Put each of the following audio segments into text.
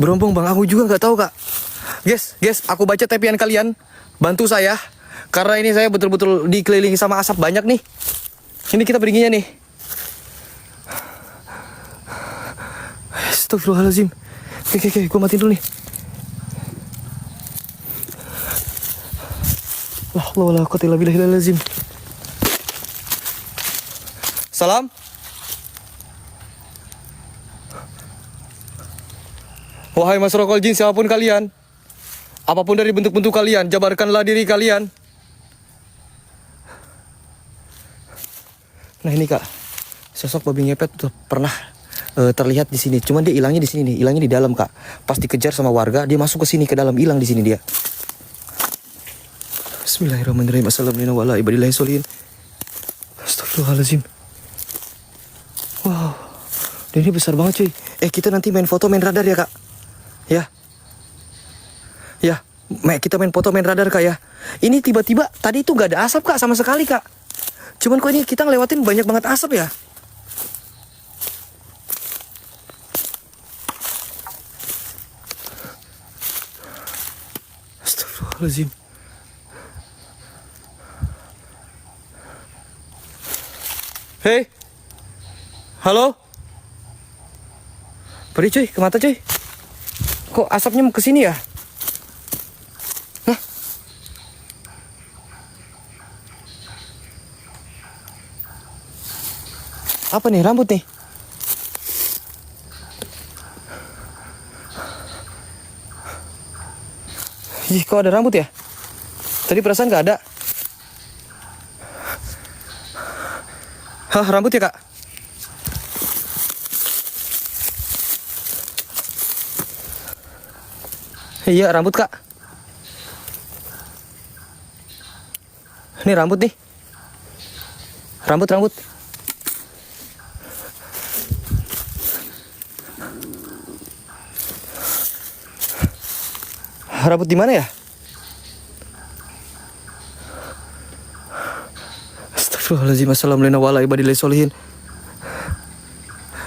Berompong bang, aku juga nggak tahu kak. Guys, aku baca tepian kalian. Bantu saya. Karena ini saya betul-betul dikelilingi sama asap banyak nih. Ini kita berdirinya nih. Astagfirullahaladzim. Oke, gue matiin dulu nih. La quwwata illa billahil. Salam. Wahai masyraqal jin, siapapun kalian, apapun dari bentuk-bentuk kalian, jabarkanlah diri kalian. Nah ini kak, sosok babi ngepet tuh pernah terlihat di sini. Cuman dia hilangnya di sini nih, hilangnya di dalam kak. Pas dikejar sama warga, dia masuk ke sini ke dalam, hilang di sini dia. Bismillahirrahmanirrahim. Assalamualaikum warahmatullahi wabarakatuh. Astagfirullahaladzim. Wow, dan ini besar banget cuy. Kita nanti main foto, main radar ya kak. Ya, kita main foto, main radar kak ya. Ini tiba-tiba tadi itu nggak ada asap kak sama sekali kak. Cuman kok ini kita ngelewatin banyak banget asap ya. Astagfirullahaladzim. Hei, halo. Pergi cuy, ke mata cuy. Kok asapnya mau ke sini ya? Hah? Apa nih, rambut nih? Ih, kok ada rambut ya? Tadi perasaan nggak ada. Hah, rambut ya kak? Iya, rambut kak. Ini rambut nih. Rambut. Rambut di mana ya? Astagfirullahaladzim. Assalamualaikum warahmatullahi wabarakatuh.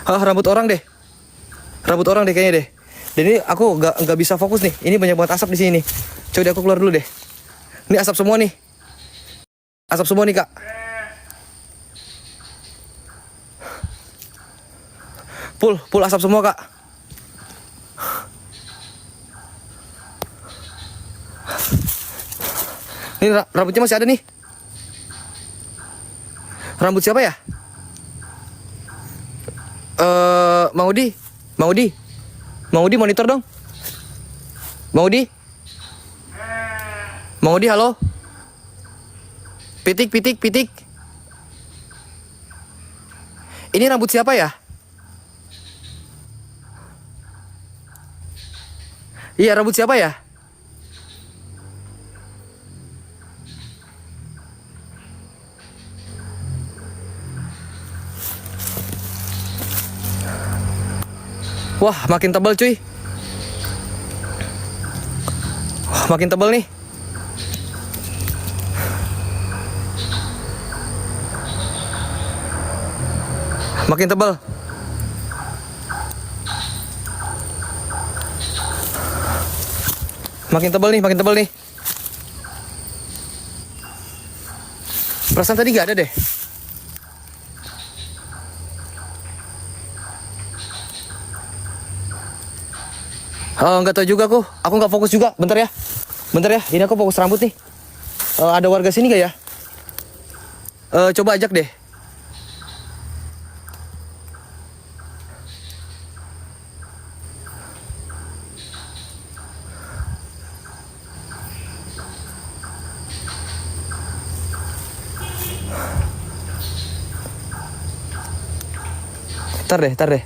Rambut orang deh. Rambut orang deh kayaknya deh. Dan ini aku nggak bisa fokus nih. Ini banyak banget asap di sini nih. Coba deh aku keluar dulu deh. Ini asap semua nih. Asap semua nih kak. Full asap semua kak. Ini rambutnya masih ada nih. Rambut siapa ya? Mang Udi monitor dong. Mang Udi, halo. Pitik. Ini rambut siapa ya? Iya, rambut siapa ya? Wah, makin tebal cuy. Wah, makin tebal nih. Makin tebal. Makin tebal nih. Perasaan tadi gak ada deh. Nggak tahu juga aku nggak fokus juga. Bentar ya, ini aku fokus rambut nih. Ada warga sini gak ya? Coba ajak deh. Ntar deh.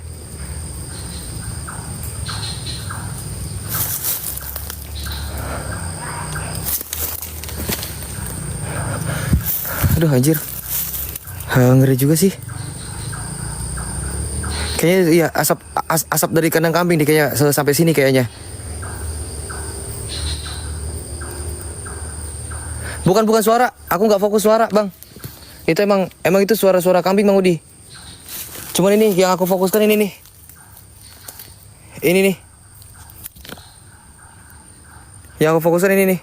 Aduh anjir. Ngeri juga sih. Kayaknya ya asap dari kandang kambing nih kayaknya sampai sini kayaknya. Bukan suara, aku nggak fokus suara bang. Itu emang itu suara kambing Mang Udi. Cuman ini yang aku fokuskan ini nih. Ini nih. Yang aku fokusin ini nih.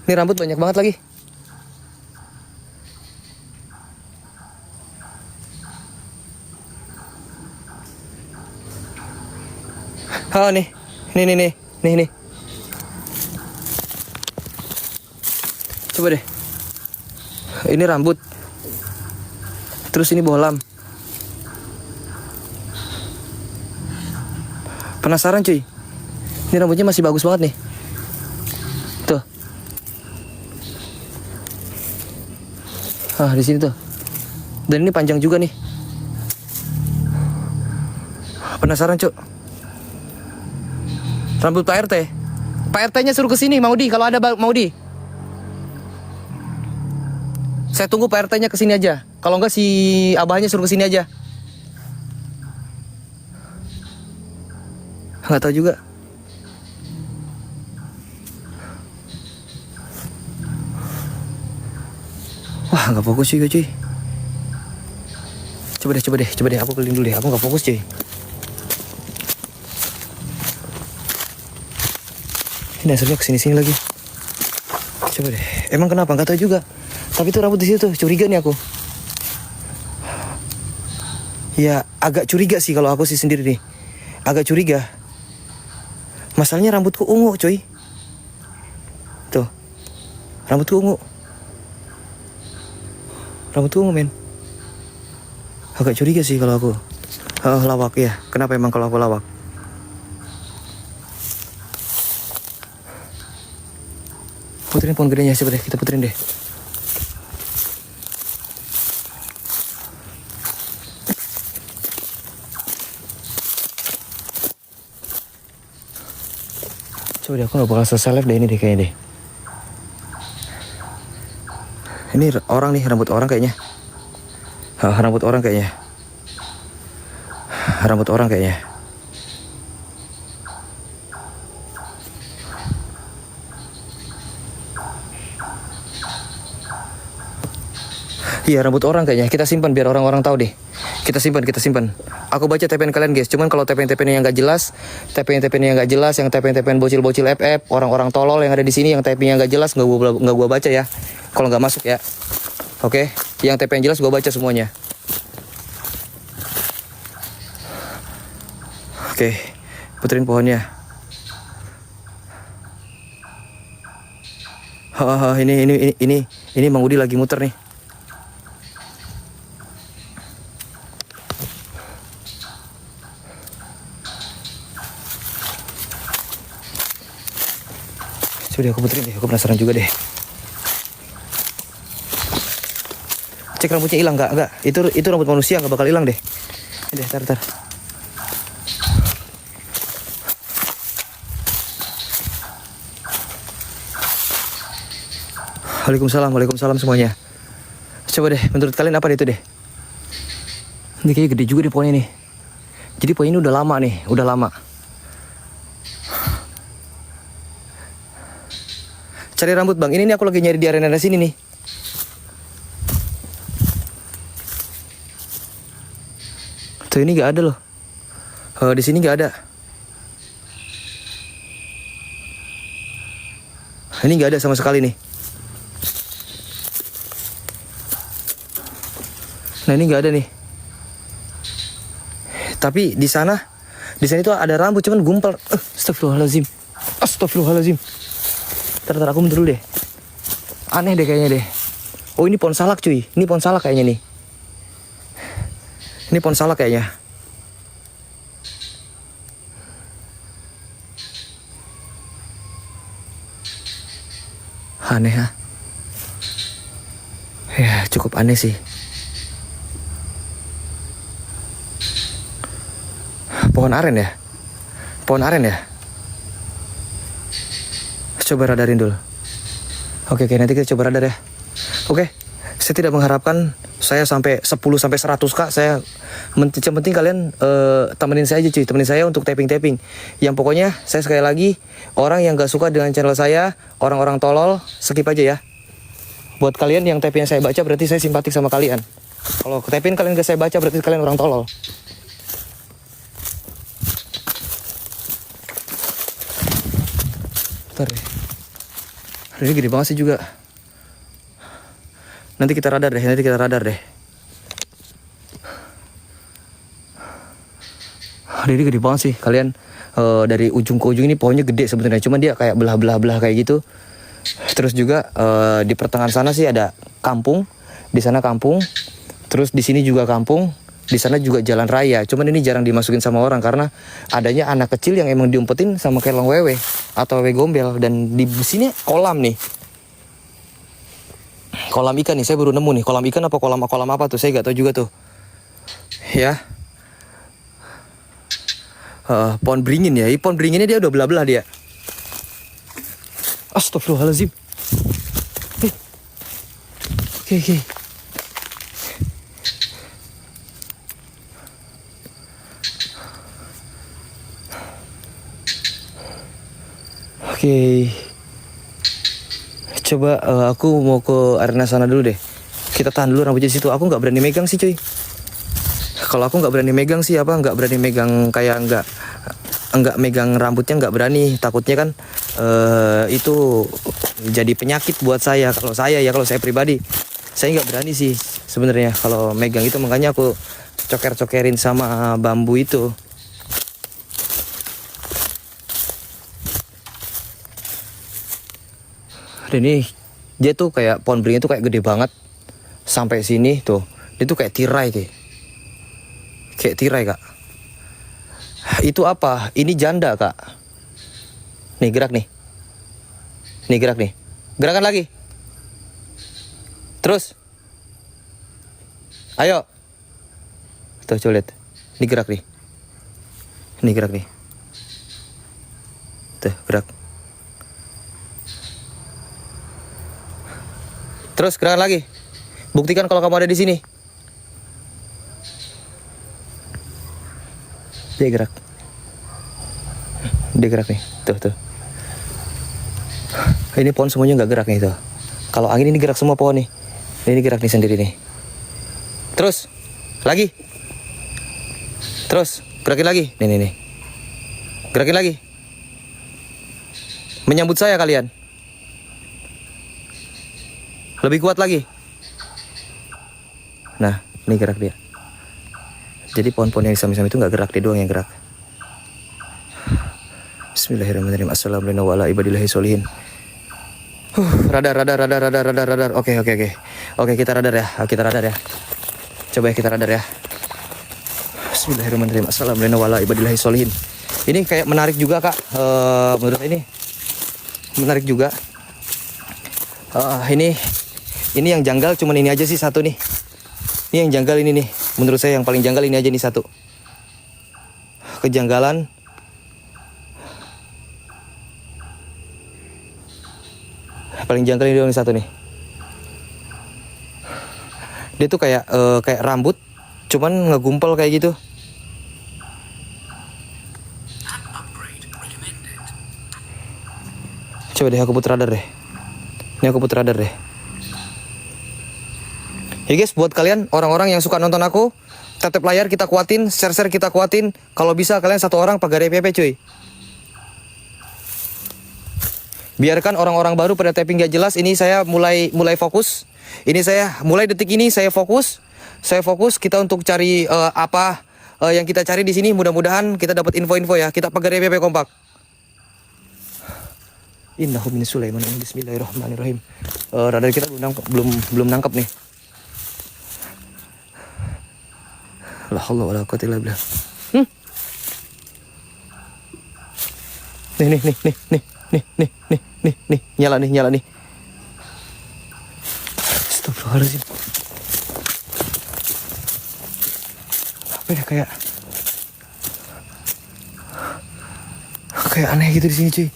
Ini rambut banyak banget lagi. Oh nih. Nih. Coba deh. Ini rambut. Terus ini bohlam. Penasaran cuy. Ini rambutnya masih bagus banget nih. Tuh. Ah, di sini tuh. Dan ini panjang juga nih. Penasaran, Cuk. Rambut Pak RT. Pak RT-nya suruh kesini, Maudi. Kalau ada Maudi. Saya tunggu Pak RT-nya kesini aja. Kalau enggak si abahnya suruh kesini aja. Nggak tahu juga. Wah, nggak fokus juga cuy. Coba deh. Aku keliling dulu deh. Aku nggak fokus cuy. Ini hasilnya kesini-sini lagi. Coba deh. Emang kenapa? Nggak tahu juga. Tapi itu rambut di situ. Curiga nih aku. Ya, agak curiga sih kalau aku sih sendiri nih. Agak curiga. Masalahnya rambutku ungu coy. Tuh. Rambutku ungu men. Agak curiga sih kalau aku lawak ya. Kenapa emang kalau aku lawak? Puterin pohon gedenya. Coba deh kita puterin deh. Coba deh, aku gak bakal selesai live deh ini deh kayaknya deh. Ini orang nih, rambut orang kayaknya. Rambut orang kayaknya. Iya, rambut orang kayaknya. Kita simpan biar orang-orang tahu deh. Kita simpan. Aku baca TPN kalian guys. Cuman kalau TPN yang nggak jelas, yang TPN bocil-bocil FF, orang-orang tolol yang ada di sini, yang TPN yang nggak jelas nggak gua baca ya. Kalau nggak masuk ya. Oke, yang TPN jelas gua baca semuanya. Oke, puterin pohonnya. Ini Mang Udi lagi muter nih. Coba aku puterin deh, aku penasaran juga deh. Cek rambutnya hilang enggak? Itu rambut manusia nggak bakal hilang deh. Ini deh, tar. Waalaikumsalam semuanya. Coba deh, menurut kalian apa itu deh? Ini kayaknya gede juga deh pohonnya nih. Jadi pohon ini udah lama. Cari rambut bang, ini nih aku lagi nyari di arena sini nih. Tuh ini nggak ada loh. Di sini nggak ada. Ini nggak ada sama sekali nih. Nah ini nggak ada nih. Tapi di sana itu ada rambut cuman gumpal. Astagfirullahaladzim. Ntar aku mundur dulu deh. Aneh deh kayaknya deh. Oh ini pohon salak cuy. Ini pohon salak kayaknya nih. Ini pohon salak kayaknya. Aneh ha. Ya cukup aneh sih. Pohon aren ya. Coba radarin dulu. Oke, nanti kita coba radar ya. Oke, saya tidak mengharapkan saya sampai 10 sampai 100k. Yang penting kalian temenin saya aja cuy. Temenin saya untuk tapping. Yang pokoknya saya sekali lagi, orang yang gak suka dengan channel saya, orang-orang tolol, skip aja ya. Buat kalian yang tapping saya baca berarti saya simpatik sama kalian. Kalau tapping kalian gak saya baca berarti kalian orang tolol. Bentar deh. Ini gede banget sih juga. Nanti kita radar deh. Ini gede banget sih. Kalian dari ujung ke ujung ini pohonnya gede sebenarnya. Cuman dia kayak belah-belah kayak gitu. Terus juga di pertengahan sana sih ada kampung. Di sana kampung. Terus di sini juga kampung. Di sana juga jalan raya. Cuman ini jarang dimasukin sama orang karena adanya anak kecil yang emang diumpetin sama kelong wewe atau wewe gombel. Dan di sini kolam nih. Kolam ikan nih, saya baru nemu nih. Kolam ikan apa kolam apa tuh, saya gak tahu juga tuh. Ya. Pohon beringin ya. Pohon beringinnya dia udah belah-belah dia. Astagfirullahaladzim. Oke. Oke. Coba aku mau ke arena sana dulu deh. Kita tahan dulu rambutnya di situ. Aku nggak berani megang sih cuy. Kalau aku nggak berani megang sih nggak berani megang kayak nggak megang rambutnya, nggak berani. Takutnya kan itu jadi penyakit buat saya. Kalau saya pribadi, saya nggak berani sih sebenarnya kalau megang itu. Makanya aku cokerin sama bambu itu. Dan ini dia tuh kayak pohon beringin tuh kayak gede banget sampai sini tuh. Dia tuh kayak tirai kayak tirai kak. Itu apa? Ini janda kak. Nih gerak nih. Gerakan lagi. Terus. Ayo. Tuh coba lihat. Ini gerak nih. Tuh gerak. Terus gerakan lagi. Buktikan kalau kamu ada di sini. Dia gerak nih. Tuh. Ini pohon semuanya nggak gerak nih tuh. Kalau angin ini gerak semua pohon nih. Ini gerak nih sendiri nih. Terus lagi. Terus gerakin lagi. Nih. Gerakin lagi. Menyambut saya kalian. Lebih kuat lagi. Nah, ini gerak dia. Jadi pohon-pohon yang sama-sama itu nggak gerak, dia doang yang gerak. Bismillahirrahmanirrahim. Assalamualaikum warahmatullahi wabarakatuh. Radar. Oke, kita radar ya. Coba ya kita radar ya. Bismillahirrahmanirrahim. Assalamualaikum warahmatullahi wabarakatuh. Ini kayak menarik juga kak. Menurut saya ini menarik juga. Ini yang janggal cuman ini aja sih satu nih. Ini yang janggal ini nih. Menurut saya yang paling janggal ini aja nih satu. Kejanggalan. Paling janggal ini doang satu nih. Dia tuh kayak rambut cuman ngegumpal kayak gitu. Coba deh aku putar radar deh. Ya guys, buat kalian orang-orang yang suka nonton aku, tap layar kita kuatin, share kita kuatin. Kalau bisa kalian satu orang pagar EPP cuy. Biarkan orang-orang baru pada tapping gak jelas. Ini saya mulai fokus. Ini saya mulai detik ini saya fokus. Kita untuk cari apa yang kita cari di sini. Mudah-mudahan kita dapat info-info ya. Kita pagar EPP kompak. Innahu min Sulaiman. Bismillahirrahmanirrahim. Radar kita belum nangkap nih. La haula wala quwwata illa billah. Nih. Nyala nih. Astagfirullahaladzim. Apa ya kayak aneh gitu di sini cuy.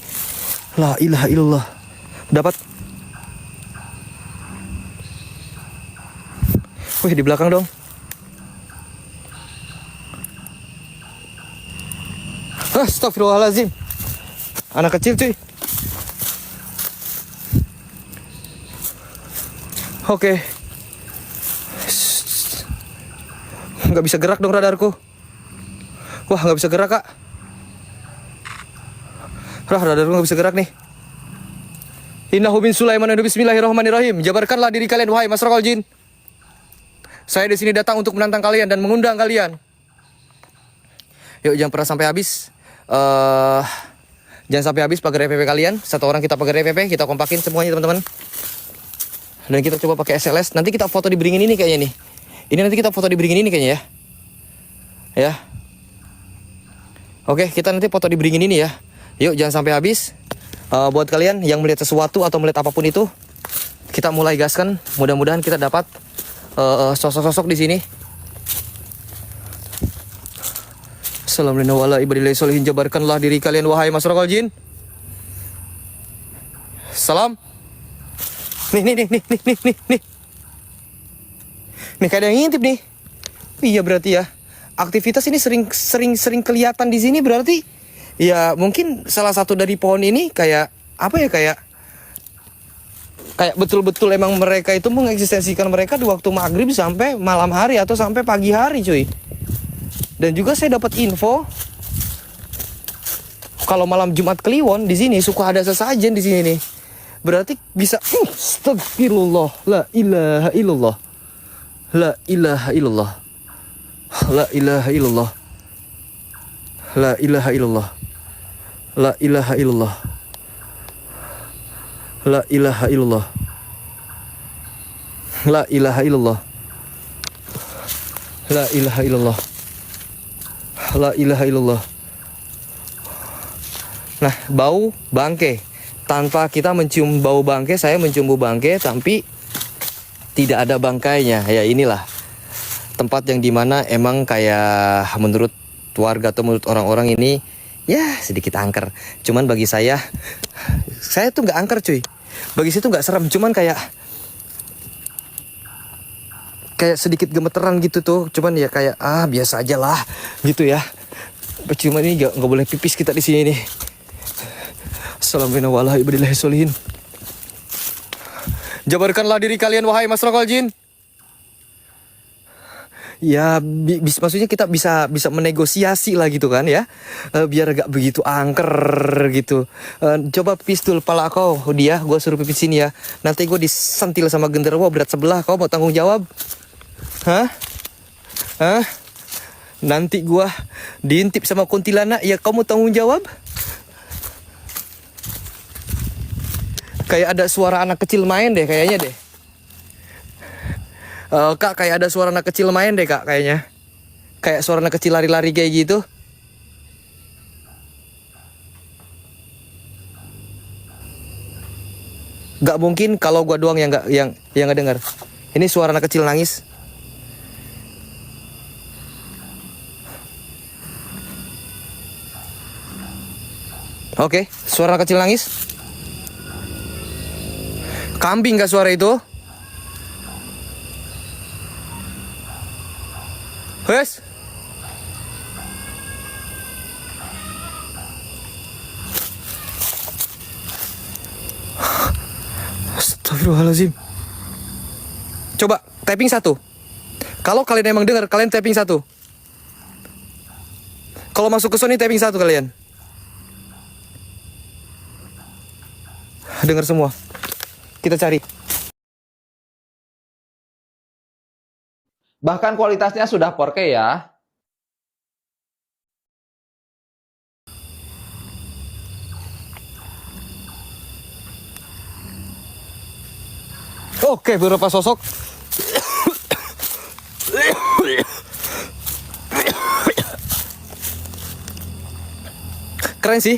La ilaha illallah. Dapat. Wih, di belakang dong. Astagfirullahaladzim. Anak kecil cuy. Oke. Nggak bisa gerak dong radarku. Wah, nggak bisa gerak kak. Radarku nggak bisa gerak nih. Innahu min Sulaiman. Bismillahirrahmanirrahim. Jabarkanlah diri kalian wahai masyarakat jin. Saya di sini datang untuk menantang kalian dan mengundang kalian. Yuk, jangan pernah sampai habis. Jangan sampai habis pagar EPP kalian. Satu orang kita pagar EPP, kita kompakin semuanya teman-teman. Dan kita coba pakai SLS. Nanti kita foto di beringin ini kayaknya nih. Ini nanti kita foto di beringin ini kayaknya ya. Ya. Oke, kita nanti foto di beringin ini ya. Yuk, jangan sampai habis. Buat kalian yang melihat sesuatu atau melihat apapun itu, kita mulai gaskan. Mudah-mudahan kita dapat sosok-sosok di sini. Assalamualaikum. Jabarkanlah diri kalian wahai masyarakat jin. Salam. Nih. Nih kayak ada yang ngintip nih. Iya berarti ya. Aktivitas ini sering kelihatan di sini berarti. Ya mungkin salah satu dari pohon ini kayak apa ya, kayak betul-betul emang mereka itu mengeksistensikan mereka di waktu maghrib sampai malam hari atau sampai pagi hari cuy. Dan juga saya dapat info kalau malam Jumat Kliwon di sini suka ada sesajen di sini nih. Berarti bisa astagfirullah, la ilaha illallah. La ilaha illallah. La ilaha illallah. La ilaha illallah. La ilaha illallah. La ilaha illallah. La ilaha illallah. La ilaha illallah. La ilaha illallah. Nah, bau bangke. Tanpa kita mencium bau bangke, saya mencium bau bangke, tapi tidak ada bangkainya. Ya inilah tempat yang dimana emang kayak menurut warga atau menurut orang-orang ini ya sedikit angker. Cuman bagi saya tuh nggak angker cuy. Bagi saya tuh nggak serem. Cuman kayak sedikit gemeteran gitu tuh. Cuman ya kayak biasa aja lah gitu ya. Cuman ini nggak boleh pipis kita di sini nih. Assalamualaikum. Jabarkanlah diri kalian wahai masyarakat jin. Ya maksudnya kita bisa menegosiasi lah gitu kan ya. Biar gak begitu angker gitu. Coba pipis dulu pala kau dia, gue suruh pipisin ya. Nanti gue disentil sama genderuwo berat sebelah, kau mau tanggung jawab? Hah? Nanti gue diintip sama kuntilanak, ya kau mau tanggung jawab? Kayak ada suara anak kecil main deh kayaknya deh. Kak, kayak ada suara anak kecil main deh kak kayaknya. Kayak suara anak kecil lari-lari kayak gitu. Gak mungkin kalau gua doang yang nggak dengar. Ini suara anak kecil nangis. Oke, suara anak kecil nangis. Kambing gak suara itu? Wes. Astagfirullahaladzim. Coba typing 1. Kalau kalian emang dengar, kalian typing 1. Kalau masuk ke Sony typing 1 kalian. Dengar semua. Kita cari. Bahkan kualitasnya sudah 4K ya. Oke, beberapa sosok. Keren sih.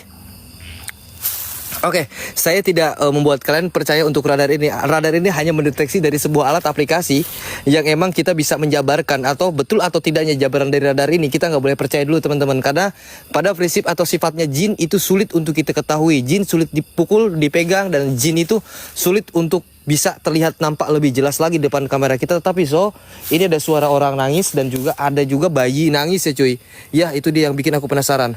Oke, saya tidak membuat kalian percaya untuk radar ini. Radar ini hanya mendeteksi dari sebuah alat aplikasi yang emang kita bisa menjabarkan atau betul atau tidaknya jabaran dari radar ini. Kita nggak boleh percaya dulu teman-teman, karena pada prinsip atau sifatnya jin itu sulit untuk kita ketahui. Jin sulit dipukul, dipegang, dan jin itu sulit untuk bisa terlihat nampak lebih jelas lagi depan kamera kita. Tetapi ini ada suara orang nangis dan juga ada juga bayi nangis ya cuy. Ya itu dia yang bikin aku penasaran.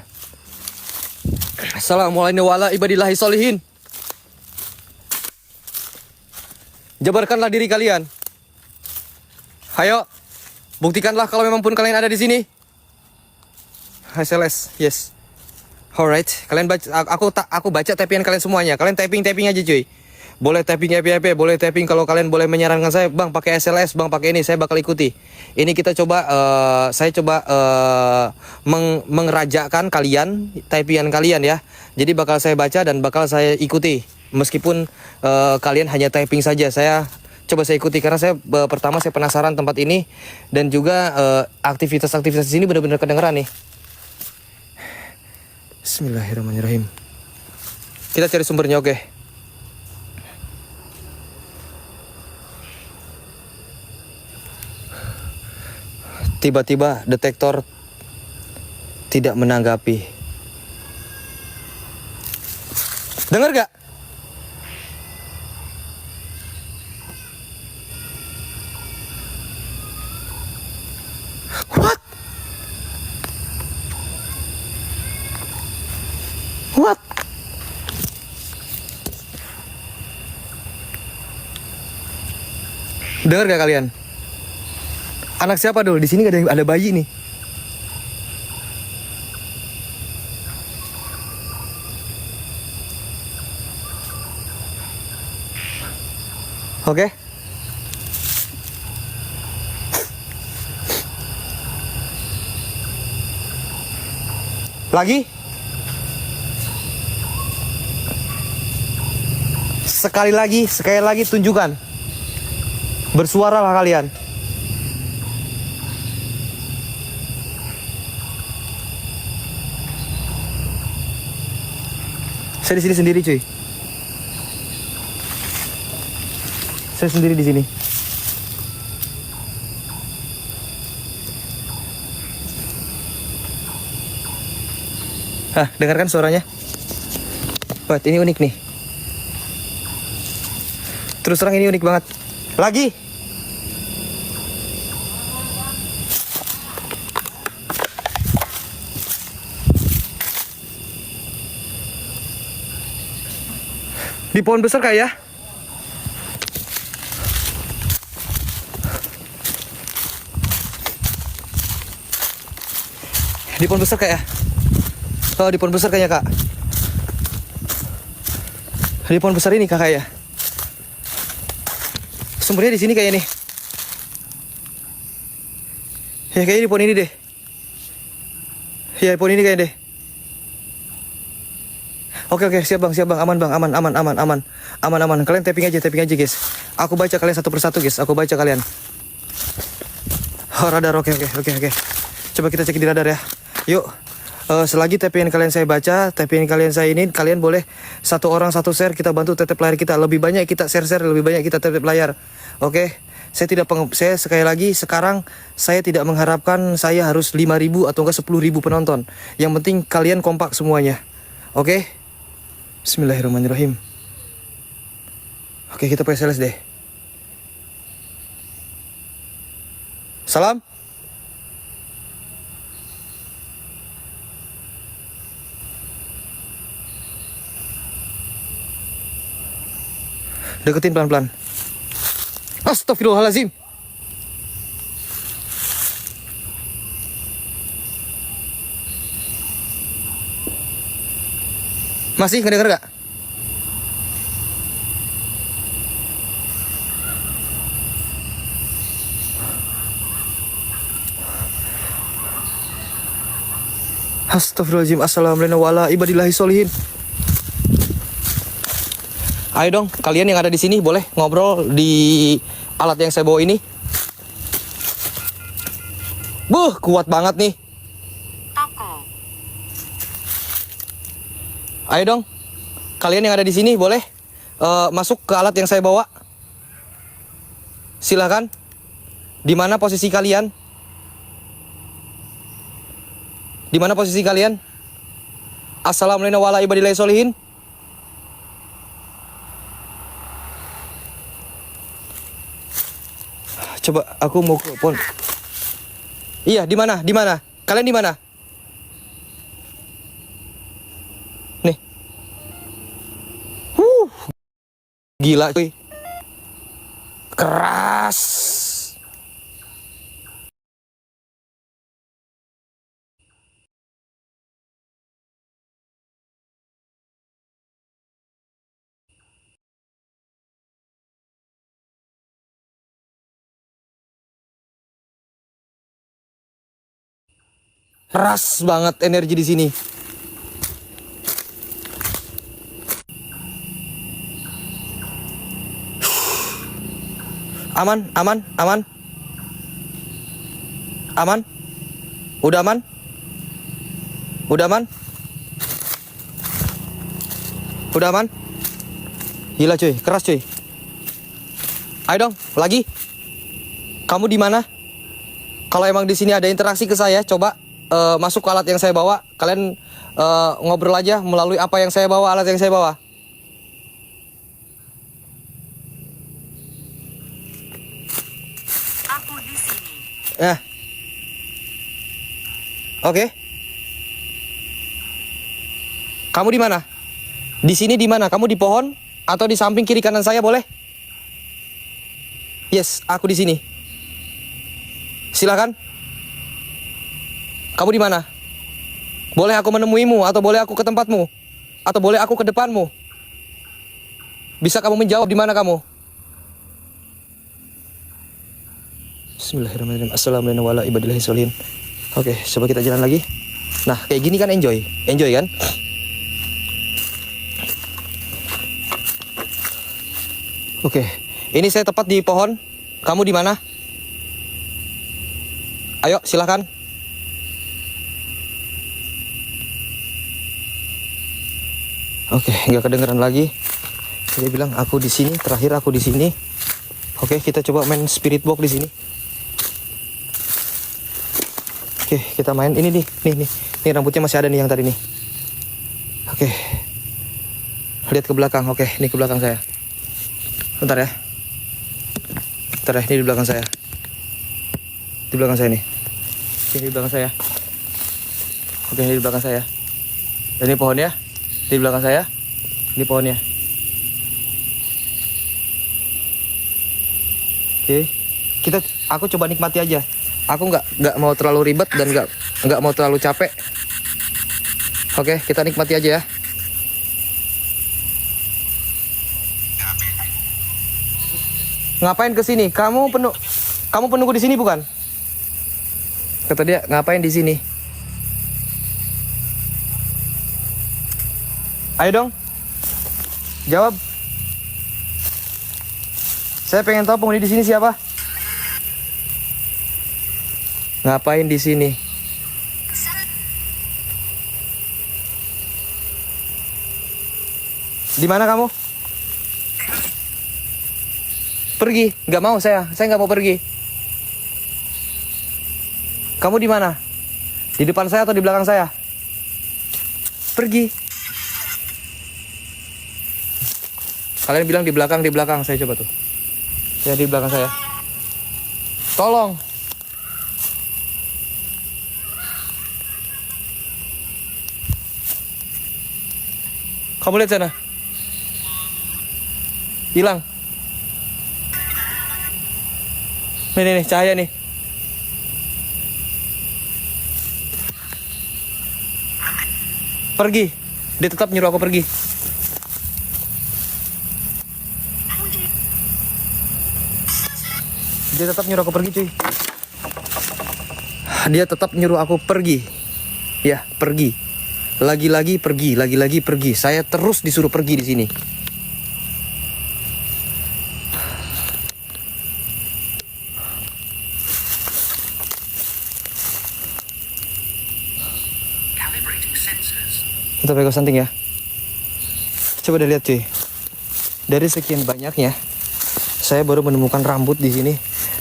Assalamualaikum warahmatullahi wabarakatuh. Jabarkanlah diri kalian. Ayo, buktikanlah kalau memang pun kalian ada di sini. SLS, yes. Alright, kalian baca, aku baca typingan kalian semuanya. Kalian typing aja cuy. Boleh tapping FYP, boleh tapping kalau kalian boleh menyarankan saya, Bang pakai SLS, Bang pakai ini, saya bakal ikuti. Ini kita coba, saya coba mengerajakan kalian, typingan kalian ya. Jadi bakal saya baca dan bakal saya ikuti. Meskipun kalian hanya typing saja, coba saya ikuti karena saya pertama saya penasaran tempat ini dan juga aktivitas-aktivitas di sini benar-benar kedengeran nih. Bismillahirrahmanirrahim. Kita cari sumbernya, oke. Tiba-tiba detektor tidak menanggapi. Dengar gak? What? What? Dengar gak kalian? Anak siapa dulu? Di sini gak ada bayi nih. Oke. Lagi? Sekali lagi tunjukkan. Bersuaralah kalian. Saya di sini sendiri, cuy. Saya sendiri di sini. Hah, dengarkan suaranya? Wah, ini unik nih. Terus terang ini unik banget. Lagi. Di pohon besar kak ya? Di pohon besar kak ya? Oh, di pohon besar kayaknya kak. Di pohon besar ini kakak ya? Sumbernya di sini kayaknya nih. Ya kayaknya di pohon ini deh. Ya pohon ini kayaknya deh. Oke, siap bang, aman bang, aman. Kalian tapping aja guys. Aku baca kalian satu persatu guys, aku baca kalian. Oh radar, oke. Coba kita cek di radar ya. Yuk, selagi tappingan kalian saya baca, tappingan kalian saya ini, kalian boleh satu orang satu share, kita bantu tetep layar kita. Lebih banyak kita share, lebih banyak kita tetep layar. Oke, saya sekali lagi sekarang saya tidak mengharapkan saya harus 5.000 atau enggak 10.000 penonton. Yang penting kalian kompak semuanya. Oke? Bismillahirrahmanirrahim. Oke, kita pakai SLS deh. Salam. Deketin pelan-pelan. Astagfirullahaladzim. Masih ngedenger gak? Astagfirullahaladzim. Assalamualaikum warahmatullahi ibadillahi solihin. Ayo dong, kalian yang ada di sini boleh ngobrol di alat yang saya bawa ini. Kuat banget nih. Ayo dong, kalian yang ada di sini boleh masuk ke alat yang saya bawa. Silakan. Di mana posisi kalian? Di mana posisi kalian? Assalamualaikum warahmatullahi ibadillahi solihin. Coba aku mau ke pon. Iya, di mana? Di mana? Kalian di mana? Nih. Gila cuy. Keras. keras banget energi di sini. Aman, aman, aman. Aman. Udah aman? Udah aman? Udah aman? Gila cuy, keras cuy. Ayo dong, lagi. Kamu di mana? Kalau emang di sini ada interaksi ke saya, coba masuk ke alat yang saya bawa. Kalian ngobrol aja melalui apa yang saya bawa, alat yang saya bawa. Aku di sini. Oke. Kamu di mana? Di sini di mana? Kamu di pohon atau di samping kiri kanan saya boleh? Yes, aku di sini. Silakan. Kamu di mana? Boleh aku menemuimu atau boleh aku ke tempatmu? Atau boleh aku ke depanmu? Bisa kamu menjawab di mana kamu? Bismillahirrahmanirrahim. Assalamualaikum warahmatullahi wabarakatuh. Oke, coba kita jalan lagi. Nah, kayak gini kan enjoy. Enjoy kan? Oke, ini saya tepat di pohon. Kamu di mana? Ayo, silakan. Oke, nggak kedengeran lagi. Dia bilang aku di sini. Terakhir aku di sini. Oke, kita coba main spirit box di sini. Oke, kita main ini nih. Nih rambutnya masih ada nih yang tadi nih. Oke. Lihat ke belakang. Oke, ini ke belakang saya. Bentar ya. Bentar ya, ini di belakang saya. Di belakang saya nih. Ini di belakang saya. Oke, ini di belakang saya. Dan ini pohonnya. Di belakang saya. Ini pohonnya. Oke. Aku coba nikmati aja. Aku nggak mau terlalu ribet dan nggak mau terlalu capek. Oke, kita nikmati aja ya. Ngapain ke sini? Kamu penunggu di sini bukan? Kata dia, ngapain di sini? Ayo dong. Jawab. Saya pengen tahu penghuni di sini siapa? Ngapain di sini? Di mana kamu? Pergi, nggak mau saya nggak mau pergi. Kamu di mana? Di depan saya atau di belakang saya? Pergi. Kalian bilang di belakang, saya coba tuh. Ya di belakang saya. Tolong. Kamu lihat sana. Hilang. Nih, cahaya nih. Pergi. Dia tetap nyuruh aku pergi. Dia tetap nyuruh aku pergi, cuy. Dia tetap nyuruh aku pergi. Ya, pergi. Lagi-lagi pergi. Saya terus disuruh pergi di sini. Kita pegang santing ya. Coba deh lihat cuy. Dari sekian banyaknya, saya baru menemukan rambut di sini.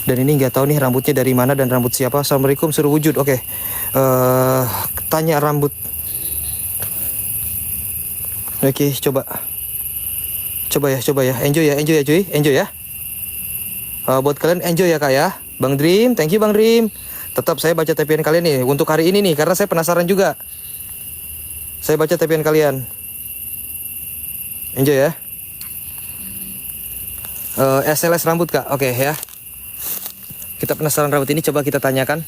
Dan ini nggak tahu nih rambutnya dari mana dan rambut siapa. Assalamualaikum, suruh wujud. Oke. Tanya rambut. Oke, coba ya. Enjoy ya cuy. Enjoy ya. Buat kalian enjoy ya kak ya. Bang Dream, thank you Bang Dream. Tetap saya baca tapian kalian nih untuk hari ini nih karena saya penasaran juga. Saya baca tapian kalian. Enjoy ya. SLS rambut kak. Oke ya. Kita penasaran rambut ini, coba kita tanyakan.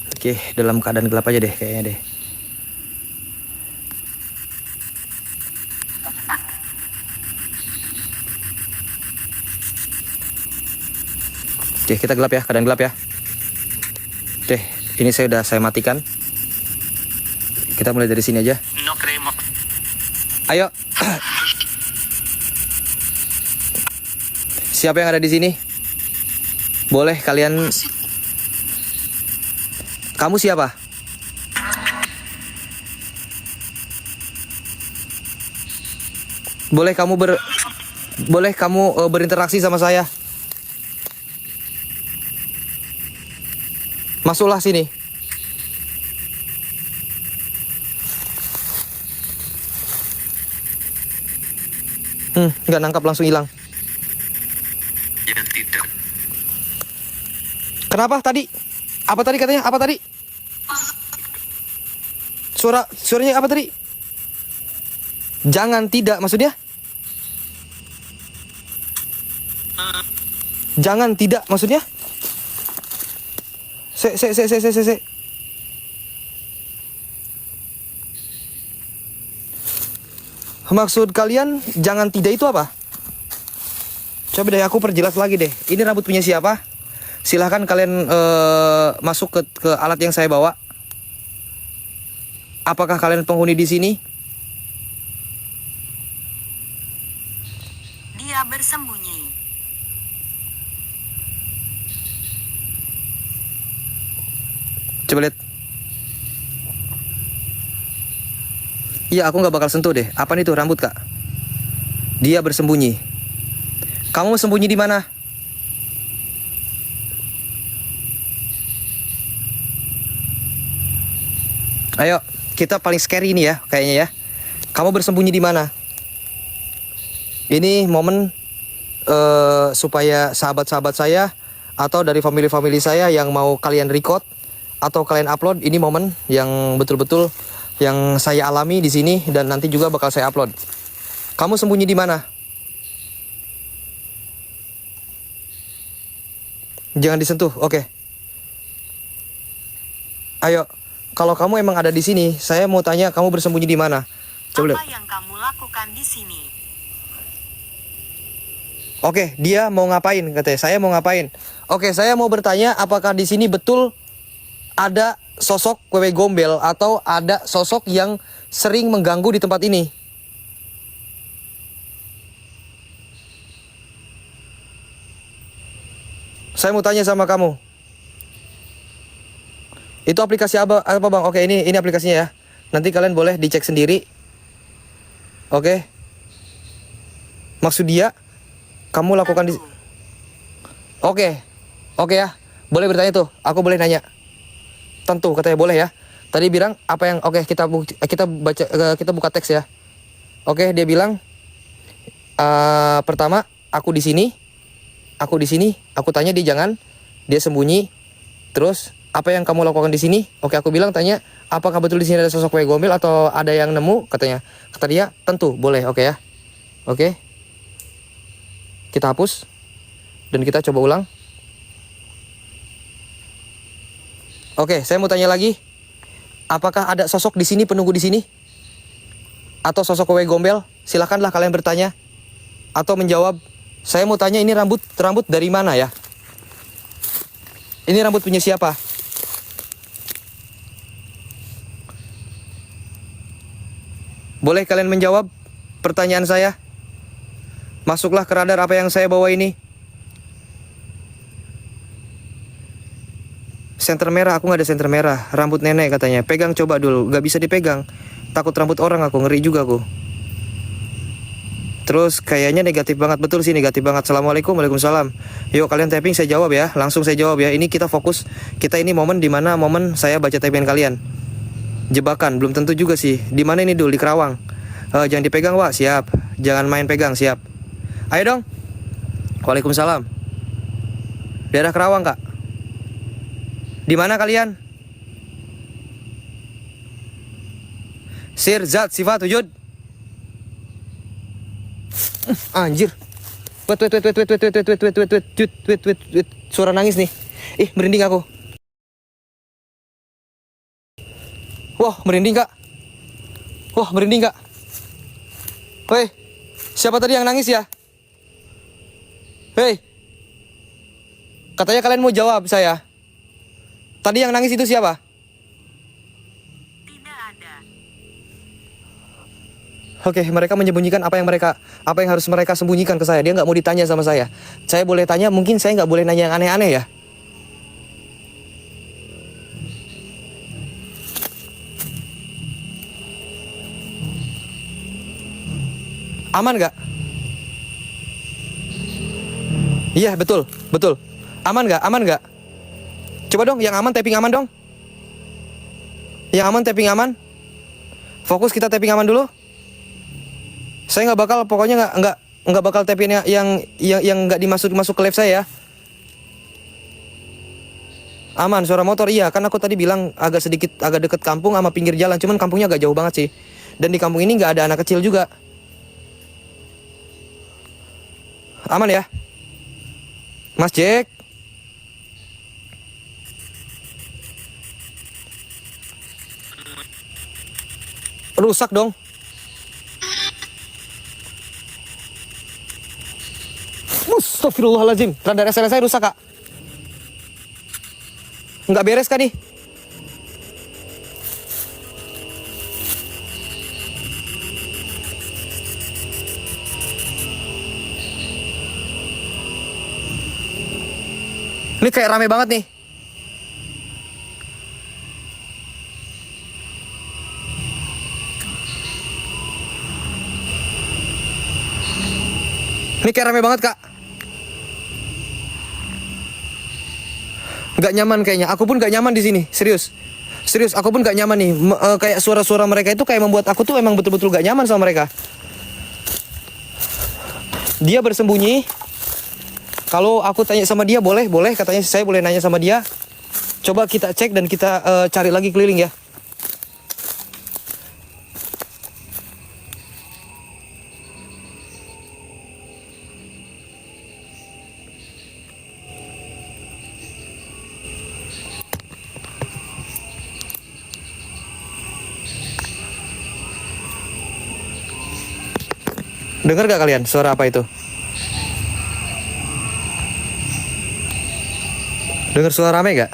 Oke, dalam keadaan gelap aja deh kayaknya deh. Oke, kita gelap ya, keadaan gelap ya. Oke, Ini saya matikan. Kita mulai dari sini aja. No creemos. Ayo. Siapa yang ada di sini? Boleh kalian. Kamu siapa? Boleh kamu berinteraksi sama saya. Masuklah sini. Nggak nangkap, langsung hilang. Ya tidak. Kenapa tadi? Apa tadi katanya? Apa tadi? Suaranya apa tadi? Jangan tidak, maksudnya? Jangan tidak, maksudnya? Se. Maksud kalian jangan tidak itu apa? Coba deh aku perjelas lagi deh. Ini rambut punya siapa? Silahkan kalian masuk ke alat yang saya bawa. Apakah kalian penghuni di sini? Dia bersembunyi. Coba lihat. Iya, aku nggak bakal sentuh deh. Apa nih tuh rambut, Kak? Dia bersembunyi. Kamu sembunyi di mana? Ayo, kita paling scary ini ya, kayaknya ya. Kamu bersembunyi di mana? Ini momen supaya sahabat-sahabat saya atau dari family-family saya yang mau kalian record atau kalian upload, ini momen yang betul-betul yang saya alami di sini dan nanti juga bakal saya upload. Kamu sembunyi di mana? Jangan disentuh, oke. Ayo, kalau kamu emang ada di sini, saya mau tanya kamu bersembunyi di mana? Coba lihat. Apa yang kamu lakukan di sini? Oke, dia mau ngapain katanya? Saya mau ngapain? Oke, saya mau bertanya apakah di sini betul ada sosok wewe gombel atau ada sosok yang sering mengganggu di tempat ini? Saya mau tanya sama kamu. Itu aplikasi apa Bang? Oke, ini aplikasinya ya. Nanti kalian boleh dicek sendiri. Oke. Maksud dia kamu lakukan di. Oke ya, boleh bertanya tuh. Aku boleh nanya. Tentu katanya boleh ya. Tadi bilang apa yang oke kita baca kita buka teks ya. Oke, dia bilang pertama aku di sini. Aku tanya dia jangan. Dia sembunyi. Terus apa yang kamu lakukan di sini? Oke, aku bilang tanya apakah betul di sini ada sosok wewe gombel atau ada yang nemu? Katanya. Kata dia tentu boleh. Oke ya. Oke. Kita hapus dan kita coba ulang. Oke, saya mau tanya lagi. Apakah ada sosok di sini, penunggu di sini? Atau sosok wewe gombel? Silakanlah kalian bertanya atau menjawab. Saya mau tanya ini rambut dari mana ya? Ini rambut punya siapa? Boleh kalian menjawab pertanyaan saya? Masuklah ke radar apa yang saya bawa ini. Senter merah, aku nggak ada senter merah. Rambut nenek katanya. Pegang coba dulu, nggak bisa dipegang. Takut rambut orang aku, ngeri juga aku. Terus kayaknya negatif banget, betul sih negatif banget. Assalamualaikum, waalaikumsalam. Yuk kalian typing, saya jawab ya. Langsung saya jawab ya. Ini kita fokus. Kita ini momen dimana momen saya baca typingan kalian. Jebakan, belum tentu juga sih. Di mana ini dulu? Di Kerawang. Jangan dipegang, Wak. Siap. Jangan main pegang, siap. Ayo dong. Waalaikumsalam. Daerah Kerawang, Kak. Di mana kalian? Sir, zat, sifat, wujud. Anjir. Wait. Suara nangis nih. Merinding aku. Wah, merinding, Kak. Hei, siapa tadi yang nangis ya? Hei. Katanya kalian mau jawab saya. Tadi yang nangis itu siapa? Tidak ada. Oke, mereka menyembunyikan apa yang harus mereka sembunyikan ke saya. Dia nggak mau ditanya sama saya. Saya boleh tanya, mungkin saya nggak boleh nanya yang aneh-aneh ya. Aman nggak? Iya, betul, betul. Aman nggak? Aman nggak? Coba dong, yang aman tapping aman dong. Yang aman tapping aman. Fokus, kita tapping aman dulu. Saya nggak bakal, pokoknya nggak bakal tapping yang nggak masuk ke live saya ya. Aman, suara motor iya, kan aku tadi bilang agak deket kampung sama pinggir jalan, cuman kampungnya agak jauh banget sih. Dan di kampung ini nggak ada anak kecil juga. Aman ya, Mas Jack. Rusak dong. Astagfirullahaladzim, radar SLS saya rusak kak. Nggak beres kan nih? Ini kayak rame banget nih. Ini kayak rame banget kak. Gak nyaman kayaknya. Aku pun gak nyaman di sini. Serius. Serius, aku pun gak nyaman nih. Kayak suara-suara mereka itu kayak membuat aku tuh emang betul-betul gak nyaman sama mereka. Dia bersembunyi. Kalau aku tanya sama dia, boleh, katanya saya boleh nanya sama dia. Coba kita cek dan kita cari lagi keliling ya. Dengar gak kalian suara apa itu? Dengar suara rame gak?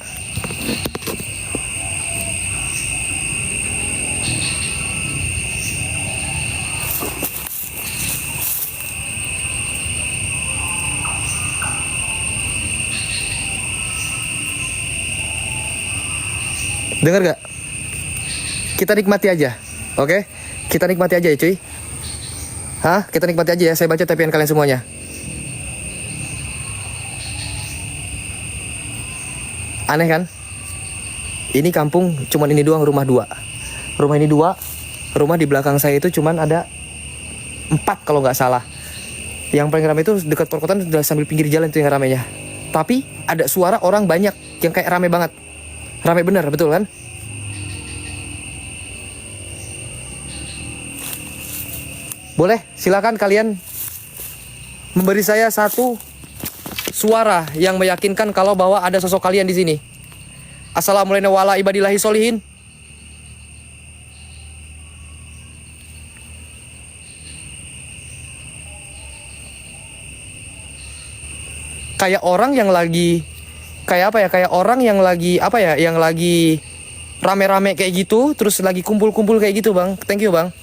Dengar gak? Kita nikmati aja, oke? Kita nikmati aja ya cuy. Hah? Kita nikmati aja ya, saya baca tapian kalian semuanya. Aneh kan? Ini kampung cuman ini doang, rumah dua. Rumah ini dua. Rumah di belakang saya itu cuman ada 4 kalau nggak salah. Yang paling ramai itu dekat perkotaan, udah sambil pinggir jalan itu yang ramainya. Tapi ada suara orang banyak yang kayak rame banget. Rame bener, betul kan? Boleh, silakan kalian memberi saya satu suara yang meyakinkan kalau bahwa ada sosok kalian di sini. Assalamualaikum warahmatullahi ibadillahi solihin. Kayak orang yang lagi, kayak apa ya? Kayak orang yang lagi apa ya? Yang lagi rame-rame kayak gitu, terus lagi kumpul-kumpul kayak gitu, Bang. Thank you, Bang.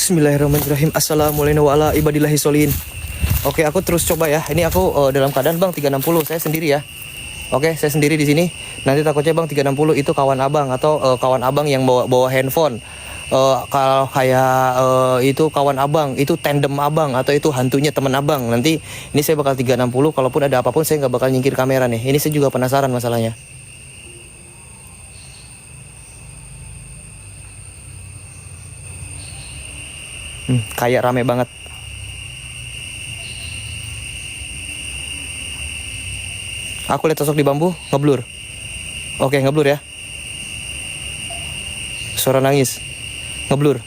Bismillahirrahmanirrahim. Assalamualaikum warahmatullahi ibadillahi solihin. Oke, aku terus coba ya. Ini aku dalam keadaan Bang 360. Saya sendiri ya. Oke, saya sendiri di sini. Nanti takutnya Bang 360 itu kawan abang atau kawan abang yang bawa handphone. Kalau kayak itu kawan abang, itu tandem abang atau itu hantunya teman abang. Nanti ini saya bakal 360. Kalaupun ada apapun saya nggak bakal nyingkir kamera nih. Ini saya juga penasaran masalahnya. Kayak rame banget. Aku lihat sosok di bambu, ngeblur. Oke, ngeblur ya. Suara nangis. Ngeblur.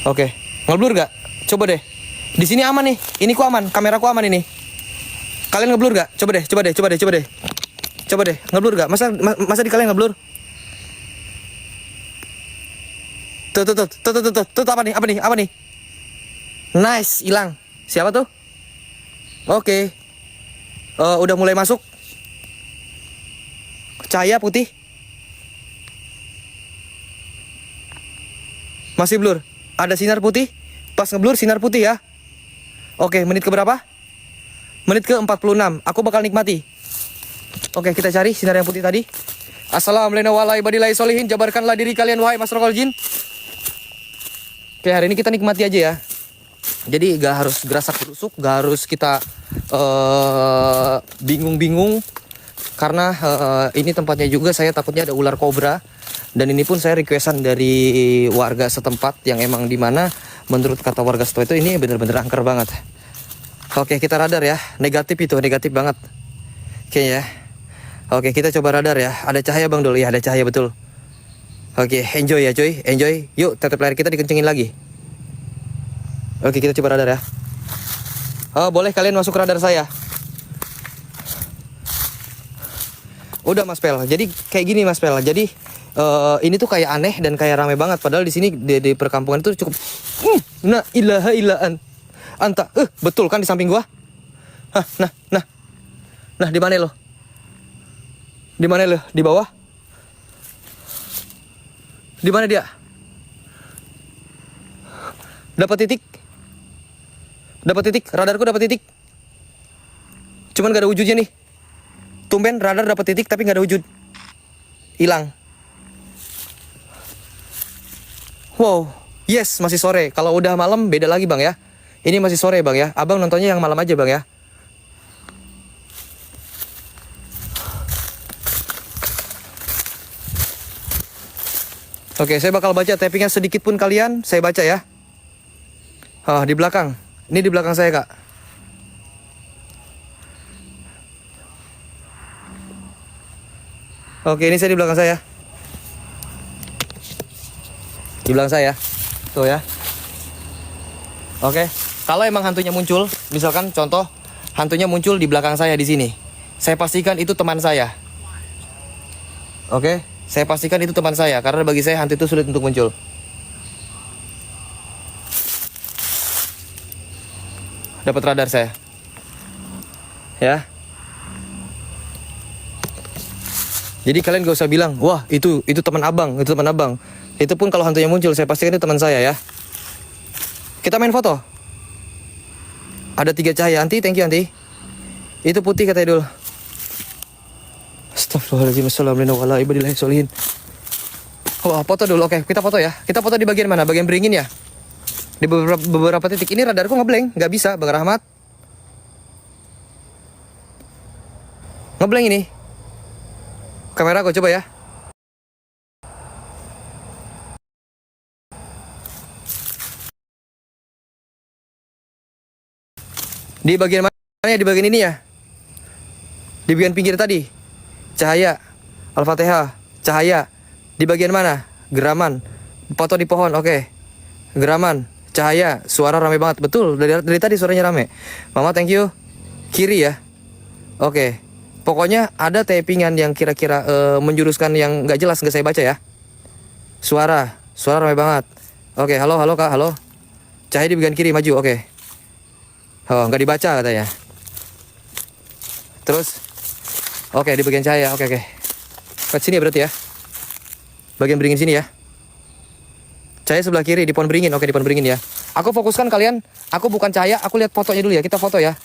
Oke, ngeblur gak? Coba deh. Di sini aman nih. Ini ku aman, kameraku aman ini. Kalian ngeblur gak? Coba deh. Coba deh. Ngeblur gak? Masa di kalian ngeblur? Tuh, apa nih? Apa nih? Nice, hilang. Siapa tuh? Oke. Udah mulai masuk. Cahaya putih. Masih blur. Ada sinar putih. Pas ngeblur sinar putih ya. Oke, menit ke berapa? Menit ke 46. Aku bakal nikmati. Oke, kita cari sinar yang putih tadi. Assalamualaikum warahmatullahi wabarakatuh. Jabarkanlah diri kalian wahai masroqal jin. Oke, hari ini kita nikmati aja ya. Jadi gak harus gerasak gerusuk, gak harus kita bingung-bingung. Karena ini tempatnya juga saya takutnya ada ular kobra. Dan ini pun saya requestan dari warga setempat yang emang dimana menurut kata warga setempat itu ini bener-bener angker banget. Oke, kita radar ya. Negatif itu, negatif banget. Oke ya. Oke, kita coba radar ya. Ada cahaya Bang Dul, ya ada cahaya betul. Oke, enjoy ya cuy, enjoy. Yuk, tetep layar kita dikencengin lagi. Oke, kita coba radar ya. Boleh kalian masuk ke radar saya. Udah Mas Pel. Jadi kayak gini Mas Pel. Jadi ini tuh kayak aneh dan kayak rame banget. Padahal di sini di perkampungan itu cukup. Nah, ilaha ilaan. Anta, betul kan di samping gua? Nah, di mana lo? Di mana lo? Di bawah? Di mana dia? Dapat titik? Dapat titik, radarku dapat titik. Cuman gak ada wujudnya nih. Tumben radar dapat titik tapi gak ada wujud. Hilang. Wow, yes masih sore. Kalau udah malam beda lagi Bang ya. Ini masih sore Bang ya. Abang nontonnya yang malam aja Bang ya. Oke, saya bakal baca tappingnya sedikit pun kalian. Saya baca ya. Di belakang. Ini di belakang saya Kak. Oke, ini saya di belakang saya. Di belakang saya. Tuh ya. Oke. Kalau emang hantunya muncul, misalkan contoh hantunya muncul di belakang saya di sini. Saya pastikan itu teman saya. Oke, saya pastikan itu teman saya karena bagi saya hantu itu sulit untuk muncul. Dapat radar saya. Ya. Jadi kalian gak usah bilang, wah itu teman abang, itu teman abang. Itu pun kalau hantunya muncul, saya pastikan itu teman saya ya. Kita main foto. Ada 3 cahaya, Anti, thank you Anti. Itu putih katanya dulu. Astagfirullahaladzim, assalamualaikum warahmatullahi wabarakatuh. Wah, foto dulu, oke, kita foto ya. Kita foto di bagian mana? Bagian beringin ya. Di beberapa titik. Ini radarku ngeblank, nggak bisa, Bang Rahmat. Ngeblank ini. Kamera aku coba ya. Di bagian mana ya? Di bagian ini ya? Di bagian pinggir tadi. Cahaya. Al-Fatihah. Cahaya. Di bagian mana? Geraman. Foto di pohon, oke. Geraman. Cahaya. Suara rame banget. Betul, dari tadi suaranya rame. Mama, thank you. Kiri ya. Oke. Pokoknya ada tappingan yang kira-kira menjuruskan yang nggak jelas, nggak saya baca ya. Suara rame banget. Oke, halo Kak, halo. Cahaya di bagian kiri, maju, oke. Oh, nggak dibaca katanya. Terus, oke, di bagian cahaya, oke. Ke sini ya berarti ya. Bagian beringin sini ya. Cahaya sebelah kiri di pohon beringin, oke di pohon beringin ya. Aku fokuskan kalian, aku bukan cahaya, aku lihat fotonya dulu ya. Kita foto ya.